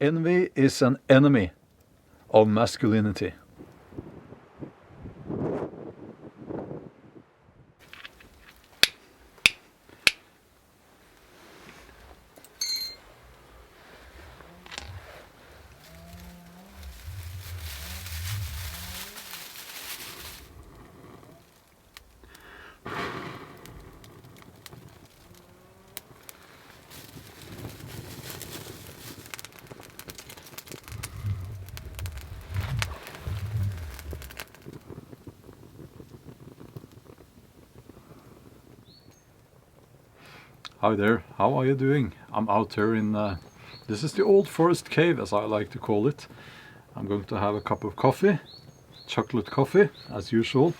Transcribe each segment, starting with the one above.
Envy is an enemy of masculinity. Hi there, how are you doing? I'm out here in, this is the old forest cave, as I like to call it. I'm going to have a cup of coffee, chocolate coffee, as usual.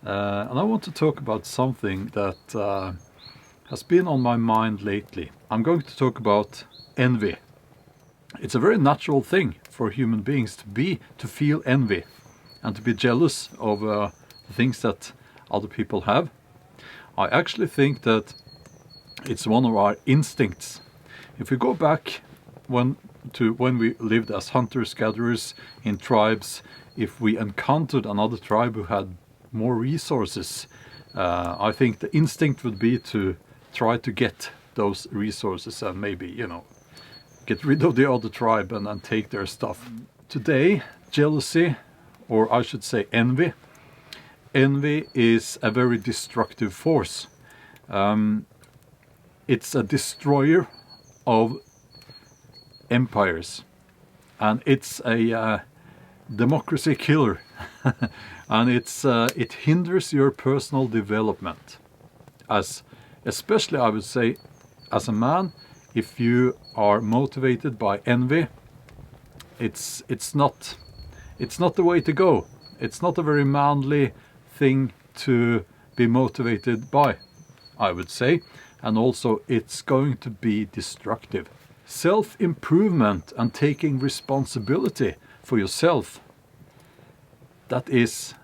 And I want to talk about something that has been on my mind lately. I'm going to talk about envy. It's a very natural thing for human beings to feel envy and to be jealous of the things that other people have. I actually think that it's one of our instincts. If we go back when we lived as hunters-gatherers in tribes, if we encountered another tribe who had more resources, I think the instinct would be to try to get those resources and maybe, you know, get rid of the other tribe and take their stuff. Today, jealousy, or I should say envy is a very destructive force. It's a destroyer of empires, and it's a democracy killer, and it hinders your personal development. Especially I would say, as a man, if you are motivated by envy, it's not the way to go. It's not a very manly thing to be motivated by, I would say. And also it's going to be destructive. Self-improvement and taking responsibility for yourself, that is,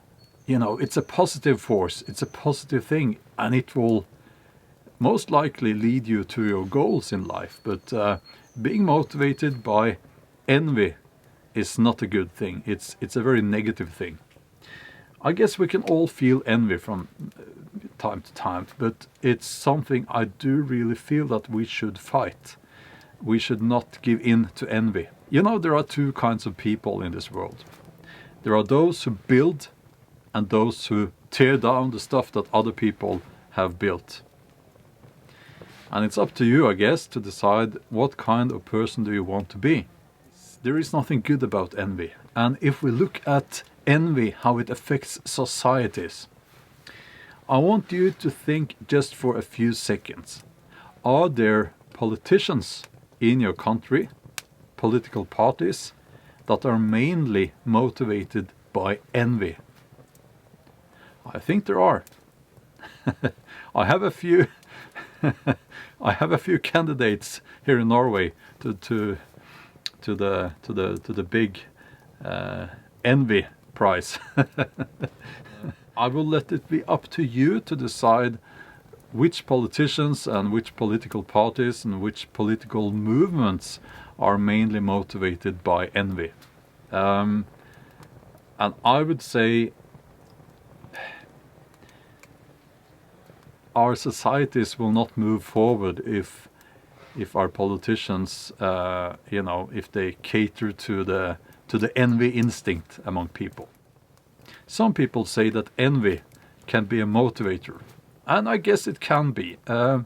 you know, it's a positive force, it's a positive thing, and it will most likely lead you to your goals in life. But being motivated by envy is not a good thing. It's a very negative thing. I guess we can all feel envy from time to time, but it's something I do really feel that we should fight. We should not give in to envy. You know, there are two kinds of people in this world. There are those who build and those who tear down the stuff that other people have built. And it's up to you, I guess, to decide what kind of person do you want to be. There is nothing good about envy. And if we look at envy, how it affects societies, I want you to think just for a few seconds. Are there politicians in your country, political parties, that are mainly motivated by envy? I think there are. I have a few I have a few candidates here in Norway to the big envy prize. I will let it be up to you to decide which politicians and which political parties and which political movements are mainly motivated by envy. And I would say our societies will not move forward if our politicians, you know, if they cater to the envy instinct among people. Some people say that envy can be a motivator, and I guess it can be. But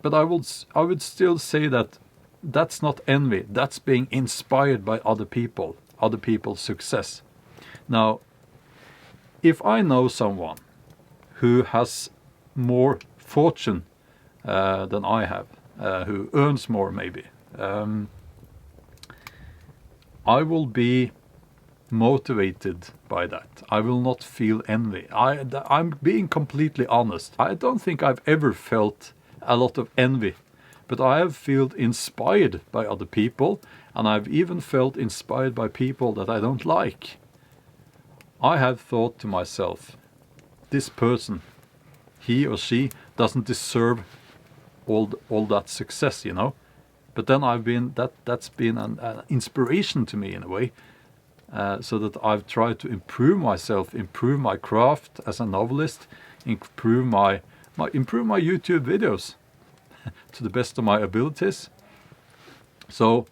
I would still say that that's not envy. That's being inspired by other people, other people's success. Now, if I know someone who has more fortune than I have, who earns more maybe, I will be motivated by that. I will not feel envy. I'm being completely honest. I don't think I've ever felt a lot of envy, but I have felt inspired by other people, and I've even felt inspired by people that I don't like. I have thought to myself, this person, he or she doesn't deserve all that success, you know, But then that's been an inspiration to me in a way, so that I've tried to improve myself, improve my craft as a novelist, improve my YouTube videos to the best of my abilities. So,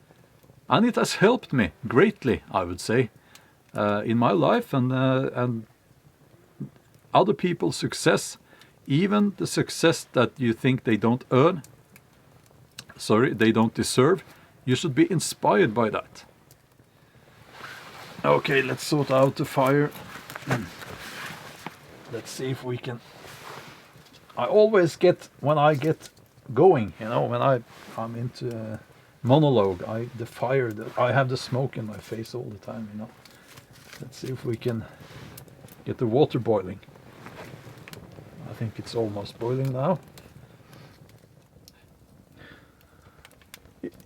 and it has helped me greatly, I would say, in my life and other people's success, even the success that you think they don't they don't deserve. You should be inspired by that. Okay, let's sort out the fire. Let's see if we can. I always get, when I get going, you know, when I'm into monologue, the fire, I have the smoke in my face all the time, you know. Let's see if we can get the water boiling. I think it's almost boiling now.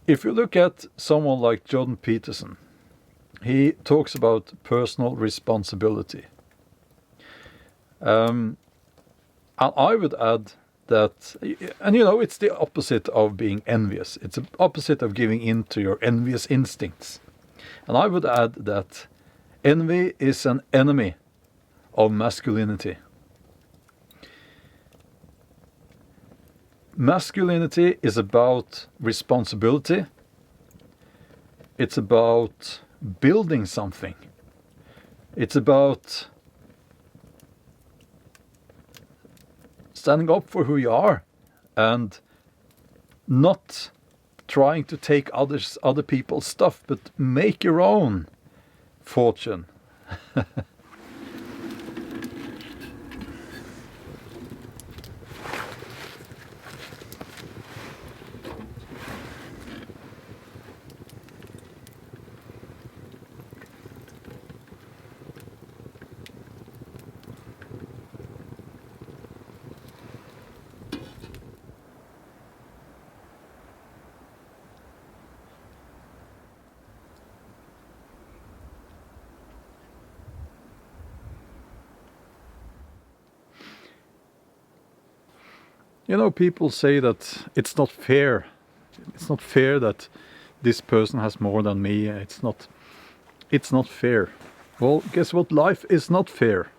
If you look at someone like Jordan Peterson, he talks about personal responsibility. And I would add that, and you know, it's the opposite of being envious. It's the opposite of giving in to your envious instincts. And I would add that envy is an enemy of masculinity. Masculinity is about responsibility. It's about building something. It's about standing up for who you are and not trying to take other people's stuff, but make your own fortune. You know, people say that it's not fair. It's not fair that this person has more than me. It's not fair. Well, guess what? Life is not fair.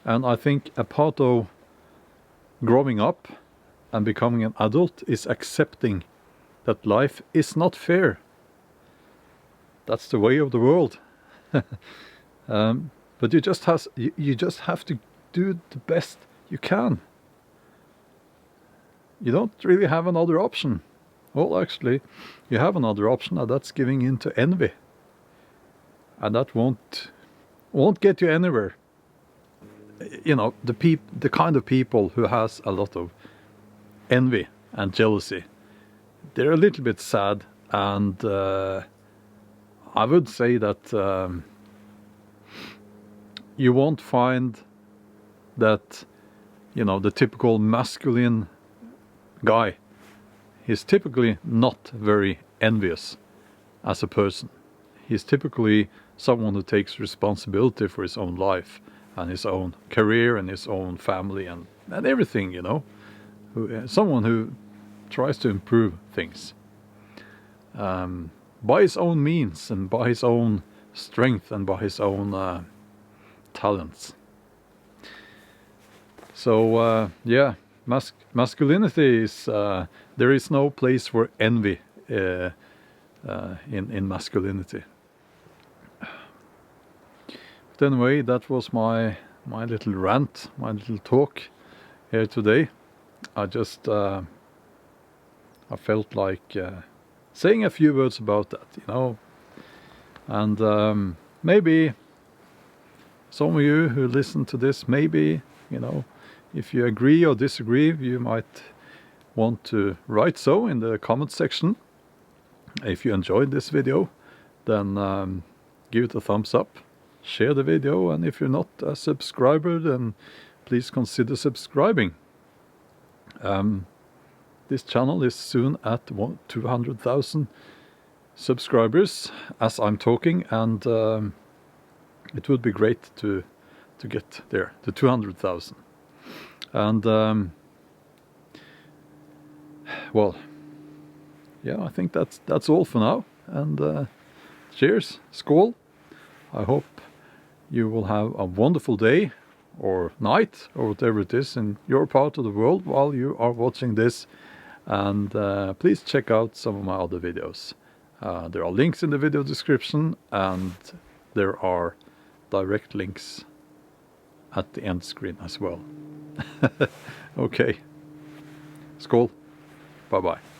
And I think a part of growing up and becoming an adult is accepting that life is not fair. That's the way of the world. But you just have to do the best you can. You don't really have another option. Well, actually, you have another option, and that's giving in to envy. And that won't get you anywhere. You know, the kind of people who has a lot of envy and jealousy, they're a little bit sad, and I would say that you won't find that, you know, the typical masculine guy, he's typically not very envious as a person. He's typically someone who takes responsibility for his own life and his own career and his own family and everything, you know. Someone who tries to improve things by his own means and by his own strength and by his own talents. So yeah, masculinity is, there is no place for envy in masculinity. But anyway, that was my little rant, my little talk here today. I just I felt like saying a few words about that, you know. And maybe some of you who listen to this, maybe, you know, if you agree or disagree, you might want to write so in the comment section. If you enjoyed this video, then give it a thumbs up, share the video, and if you're not a subscriber, then please consider subscribing. This channel is soon at 200,000 subscribers as I'm talking, and it would be great to get there, to 200,000. And well, yeah, I think that's all for now. And cheers, skål. I hope you will have a wonderful day or night or whatever it is in your part of the world while you are watching this. And please check out some of my other videos. There are links in the video description, and there are direct links at the end screen as well. Okay. Skål. Bye bye.